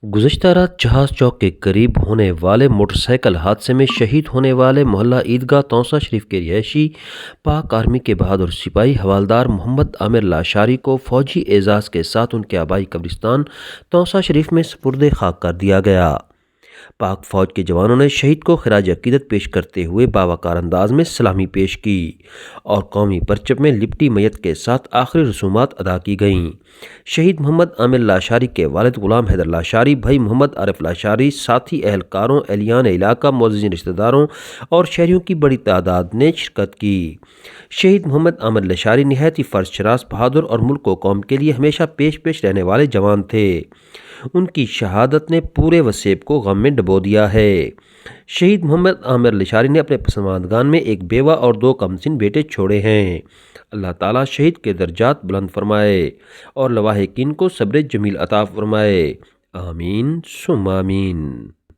گزشتہ رات جہاز چوک کے قریب ہونے والے موٹر سائیکل حادثے میں شہید ہونے والے محلہ عیدگاہ توسہ شریف کے رہائشی پاک آرمی کے بہادر سپاہی حوالدار محمد عامر لاشاری کو فوجی اعزاز کے ساتھ ان کے آبائی قبرستان توسہ شریف میں سپرد خاک کر دیا گیا۔ پاک فوج کے جوانوں نے شہید کو خراج عقیدت پیش کرتے ہوئے باوقار انداز میں سلامی پیش کی اور قومی پرچم میں لپٹی میت کے ساتھ آخری رسومات ادا کی گئیں۔ شہید محمد عامر لاشاری کے والد غلام حیدر لاشاری، بھائی محمد عارف لاشاری، ساتھی اہلکاروں، اہلیان علاقہ، معززین رشتہ داروں اور شہریوں کی بڑی تعداد نے شرکت کی۔ شہید محمد عامر لاشاری نہایت ہی فرض شناس، بہادر اور ملک و قوم کے لیے ہمیشہ پیش رہنے والے جوان تھے۔ ان کی شہادت نے پورے وسیب کو غم میں ڈبو دیا ہے۔ شہید محمد عامر لاشاری نے اپنے پسماندگان میں ایک بیوہ اور 2 کمسن بیٹے چھوڑے ہیں۔ اللہ تعالیٰ شہید کے درجات بلند فرمائے اور لواحقین کو صبر جمیل عطا فرمائے، آمین ثم آمین۔